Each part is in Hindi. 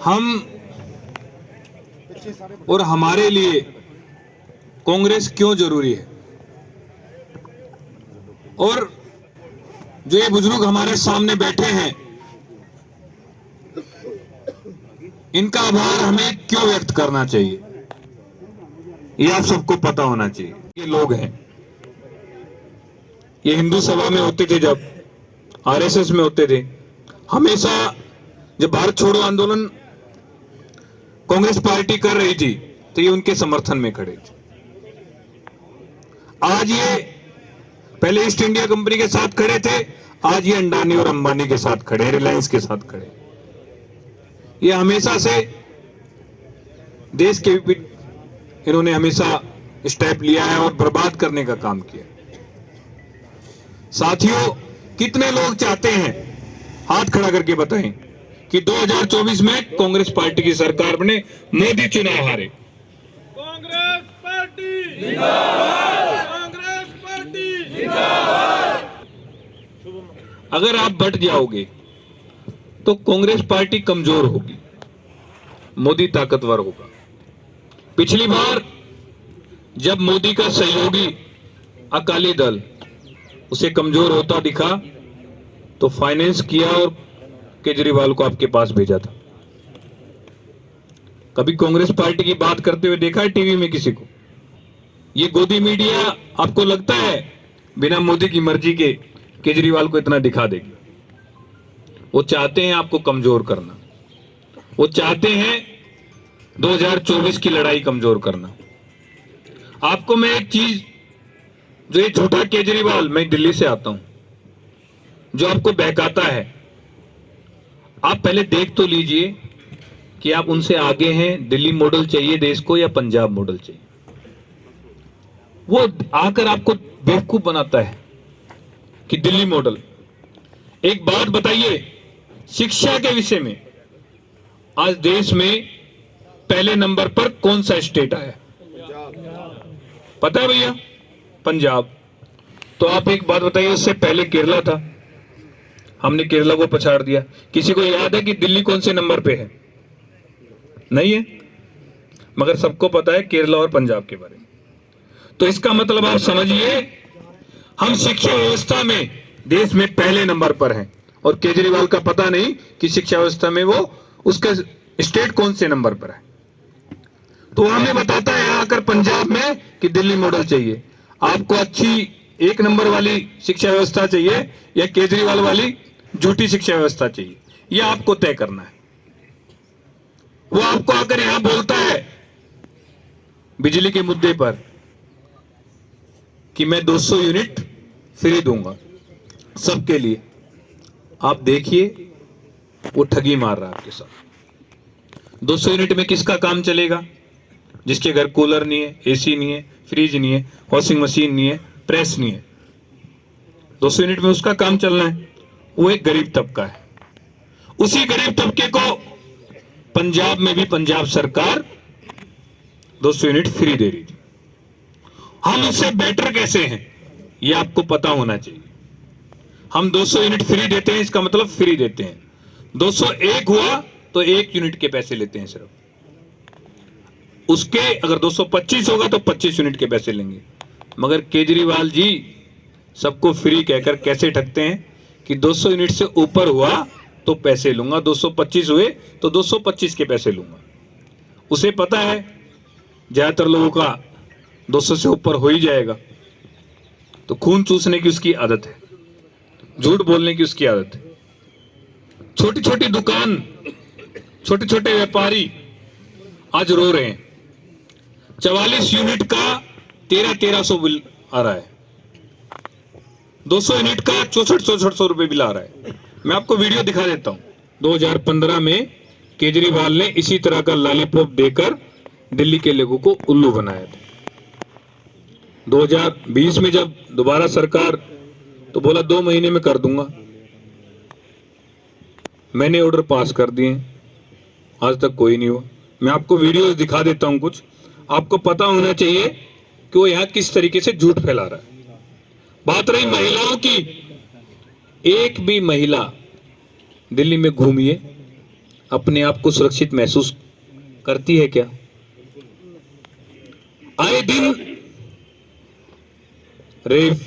हम और हमारे लिए कांग्रेस क्यों जरूरी है, और जो ये बुजुर्ग हमारे सामने बैठे हैं इनका आभार हमें क्यों व्यक्त करना चाहिए, ये आप सबको पता होना चाहिए। ये लोग हैं, ये हिंदू सभा में होते थे, जब आरएसएस में होते थे, हमेशा जब भारत छोड़ो आंदोलन कांग्रेस पार्टी कर रही थी तो ये उनके समर्थन में खड़े थे। आज ये पहले ईस्ट इंडिया कंपनी के साथ खड़े थे, आज ये अंडानी और अंबानी के साथ खड़े, रिलायंस के साथ खड़े। ये हमेशा से देश के इन्होंने हमेशा स्टेप लिया है और बर्बाद करने का काम किया। साथियों, कितने लोग चाहते हैं, हाथ खड़ा करके बताएं कि 2024 में कांग्रेस पार्टी की सरकार बने, मोदी चुनाव हारे। कांग्रेस पार्टी जिंदाबाद, कांग्रेस पार्टी जिंदाबाद। अगर आप बट जाओगे तो कांग्रेस पार्टी कमजोर होगी, मोदी ताकतवर होगा। पिछली बार जब मोदी का सहयोगी अकाली दल उसे कमजोर होता दिखा तो फाइनेंस किया और केजरीवाल को आपके पास भेजा था। कभी कांग्रेस पार्टी की बात करते हुए देखा है टीवी में किसी को? ये गोदी मीडिया आपको लगता है बिना मोदी की मर्जी के केजरीवाल को इतना दिखा देगी? वो चाहते हैं आपको कमजोर करना, वो चाहते हैं 2024 की लड़ाई कमजोर करना। आपको मैं एक चीज, जो ये झूठा केजरीवाल, मैं दिल्ली से आता हूं, जो आपको बहकाता है, आप पहले देख तो लीजिए कि आप उनसे आगे हैं। दिल्ली मॉडल चाहिए देश को या पंजाब मॉडल चाहिए? वो आकर आपको बेवकूफ बनाता है कि दिल्ली मॉडल। एक बात बताइए, शिक्षा के विषय में आज देश में पहले नंबर पर कौन सा स्टेट आया? पता है भैया? पंजाब। तो आप एक बात बताइए, उससे पहले केरला था, हमने केरला को पछाड़ दिया। किसी को याद है कि दिल्ली कौन से नंबर पे है? नहीं है, मगर सबको पता है केरला और पंजाब के बारे में। तो इसका मतलब आप समझिए, हम शिक्षा व्यवस्था में देश में पहले नंबर पर हैं और केजरीवाल का पता नहीं कि शिक्षा व्यवस्था में वो उसका स्टेट कौन से नंबर पर है। तो हमें बताता है आकर पंजाब में कि दिल्ली मॉडल चाहिए। आपको अच्छी एक नंबर वाली शिक्षा व्यवस्था चाहिए या केजरीवाल वाली झूठी शिक्षा व्यवस्था चाहिए, यह आपको तय करना है। वो आपको आकर यहां बोलता है बिजली के मुद्दे पर कि मैं 200 यूनिट फ्री दूंगा सबके लिए। आप देखिए, वो ठगी मार रहा है आपके साथ। 200 यूनिट में किसका काम चलेगा? जिसके घर कूलर नहीं है, एसी नहीं है, फ्रिज नहीं है, वॉशिंग मशीन नहीं है, प्रेस नहीं है। 200 यूनिट में उसका काम चलना है। वो एक गरीब तबका है। उसी गरीब तबके को पंजाब में भी पंजाब सरकार 200 यूनिट फ्री दे रही थी। हम उससे बेटर कैसे हैं, ये आपको पता होना चाहिए। हम 200 यूनिट फ्री देते हैं, इसका मतलब फ्री देते हैं। 201 हुआ तो 1 यूनिट के पैसे लेते हैं सिर्फ। उसके अगर 225 होगा तो 25 यूनिट के पैसे लेंगे। मगर केजरीवाल जी सबको फ्री कहकर कैसे ठगते हैं कि 200 यूनिट से ऊपर हुआ तो पैसे लूंगा, 225 हुए तो 225 के पैसे लूंगा। उसे पता है ज्यादातर लोगों का 200 से ऊपर हो ही जाएगा। तो खून चूसने की उसकी आदत है, झूठ बोलने की उसकी आदत है। छोटी छोटी दुकान, छोटे छोटे व्यापारी आज रो रहे हैं। 44 यूनिट का 1300 बिल आ रहा है, 200 यूनिट का 6400 रुपए बिल आ रहा है। मैं आपको वीडियो दिखा देता हूं। 2015 में केजरीवाल ने इसी तरह का लॉलीपॉप देकर दिल्ली के लोगों को उल्लू बनाया था। 2020 में जब दोबारा सरकार, तो बोला 2 महीने में कर दूंगा। मैंने ऑर्डर पास कर दिए, आज तक कोई नहीं हुआ। मैं आपको वीडियोस दिखा देता हूं कुछ, आपको पता होना चाहिए कि वो यहां किस तरीके से झूठ फैला रहा है। बात रही महिलाओं की, एक भी महिला दिल्ली में घूमिए, अपने आप को सुरक्षित महसूस करती है क्या? आए दिन रेप,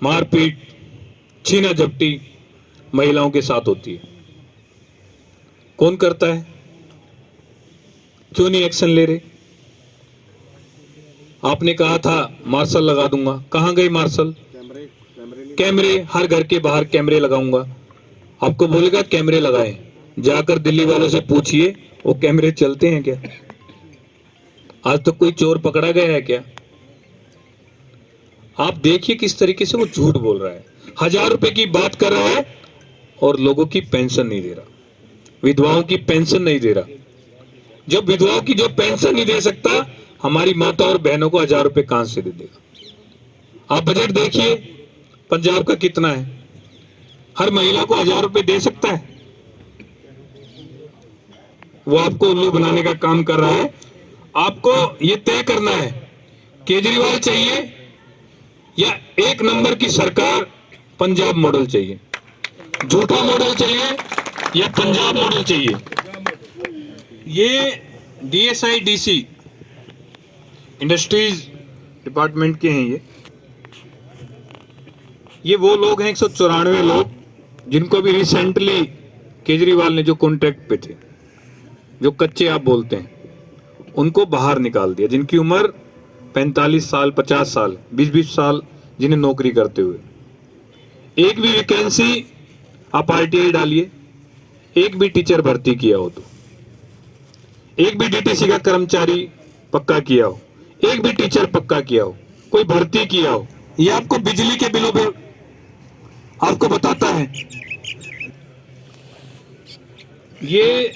मारपीट, छीना झपटी महिलाओं के साथ होती है। कौन करता है? क्यों नहीं एक्शन ले रहे? आपने कहा था मार्शल लगा दूंगा, कहां गए मार्शल? कैमरे, हर घर के बाहर कैमरे लगाऊंगा। आपको बोलेगा कैमरे लगाएं, जाकर दिल्ली वालों से पूछिए वो कैमरे चलते हैं क्या? आज तक कोई चोर पकड़ा गया है क्या? आप देखिए किस तरीके से वो झूठ बोल रहा है। 1000 रुपए की बात कर रहा है और लोगों की पेंशन नहीं दे रहा, विधवाओं की पेंशन नहीं दे रहा। जब विधवाओं की जो पेंशन नहीं दे सकता, हमारी माता और बहनों को 1000 रुपए कहां से दे देगा? आप बजट देखिए पंजाब का कितना है। हर महिला को 1000 रुपए दे सकता है? वो आपको उल्लू बनाने का काम कर रहा है। आपको ये तय करना है, केजरीवाल चाहिए या एक नंबर की सरकार पंजाब मॉडल चाहिए? झूठा मॉडल चाहिए या पंजाब मॉडल चाहिए? ये DSIDC इंडस्ट्रीज डिपार्टमेंट के हैं। ये वो लोग हैं 194 लोग जिनको भी रिसेंटली केजरीवाल ने जो कॉन्ट्रैक्ट पे थे, जो कच्चे आप बोलते हैं, उनको बाहर निकाल दिया, जिनकी उम्र 45 साल 50 साल 20-20 साल जिन्हें नौकरी करते हुए। एक भी वैकेंसी आप RTI डालिए, एक भी टीचर भर्ती किया हो तो, एक भी DTC का कर्मचारी पक्का किया हो, एक भी टीचर पक्का किया हो, कोई भर्ती किया हो, ये आपको बिजली के बिलों पे आपको बताता है। ये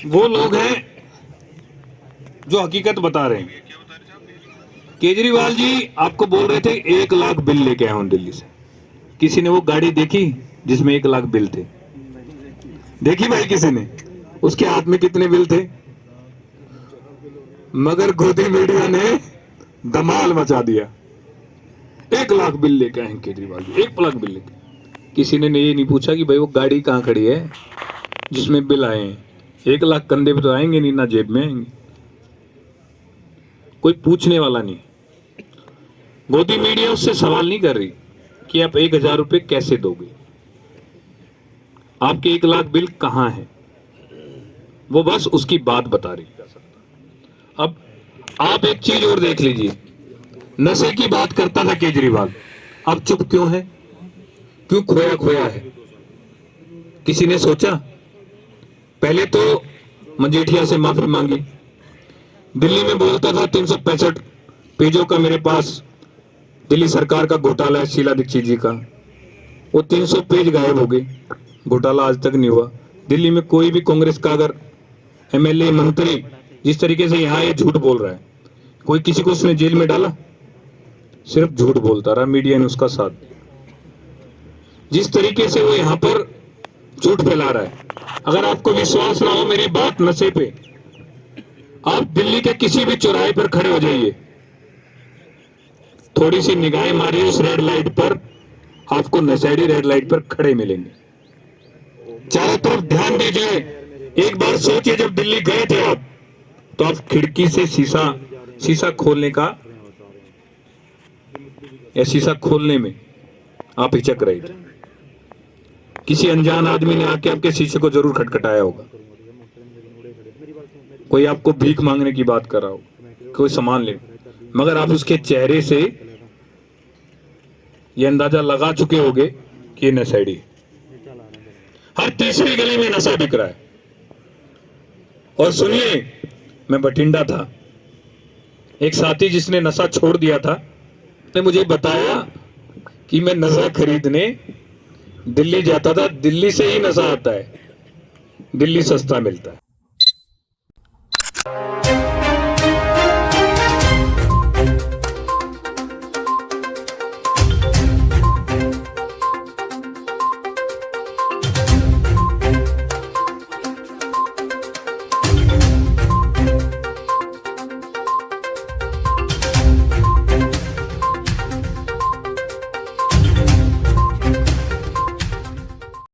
वो लोग हैं जो हकीकत बता रहे हैं। केजरीवाल जी आपको बोल रहे थे 1 लाख बिल लेके आया हूं दिल्ली से। किसी ने वो गाड़ी देखी जिसमें 1 लाख बिल थे? देखी भाई किसी ने? उसके हाथ में कितने बिल थे? मगर गोदी मीडिया ने धमाल मचा दिया। 1 लाख बिल लेके आए हैं केजरीवाल जी, 1 लाख बिल लेके। किसी ने ये नहीं पूछा कि भाई वो गाड़ी कहां खड़ी है जिसमें बिल आए हैं। 1 लाख कंधे पे तो आएंगे नहीं, ना जेब में आएंगे। कोई पूछने वाला नहीं। गोदी मीडिया उससे सवाल नहीं कर रही कि आप 1000 रुपए कैसे दोगे, आपके 1 लाख बिल कहां है, वो बस उसकी बात बता रही। अब आप एक चीज और देख लीजिए, नशे की बात करता था केजरीवाल, अब चुप क्यों है? क्यों खोया खोया है? किसी ने सोचा? पहले तो मजीठिया से माफी मांगी, दिल्ली में बोलता था 365 पेजों का मेरे पास दिल्ली सरकार का घोटाला है शीला दीक्षित जी का। वो 300 पेज गायब हो गए, घोटाला आज तक नहीं हुआ। दिल्ली में कोई भी कांग्रेस का अगर MLA मंत्री जिस तरीके से यहाँ ये झूठ बोल रहा है, कोई किसी को उसने जेल में डाला? सिर्फ झूठ बोलता रहा, मीडिया ने उसका साथ दिया। जिस तरीके से वो यहाँ पर झूठ फैला रहा है, अगर आपको विश्वास ना हो मेरी बात नशे पे, आप दिल्ली के किसी भी चौराहे पर खड़े हो जाइए, थोड़ी सी निगाहें मारिए उस रेड लाइट पर, आपको नशेड़ी रेड लाइट पर खड़े मिलेंगे। चारों तरफ ध्यान दीजिए। एक बार सोचिए, जब दिल्ली गए थे आप, तो आप खिड़की से शीशा खोलने का या शीशा खोलने में आप हिचक रहे थे। किसी अनजान आदमी ने आके आपके शीशे को जरूर खटखटाया होगा। कोई आपको भीख मांगने की बात कर रहा हो, कोई सामान ले, मगर आप उसके चेहरे से ये अंदाजा लगा चुके होंगे कि ये नशेड़ी है। हर तीसरी गली में नशा बिक रहा है। और सुनिए, मैं बठिंडा था, एक साथी जिसने नशा छोड़ दिया था ने मुझे बताया कि मैं नशा खरीदने दिल्ली जाता था, दिल्ली से ही नशा आता है, दिल्ली सस्ता मिलता है।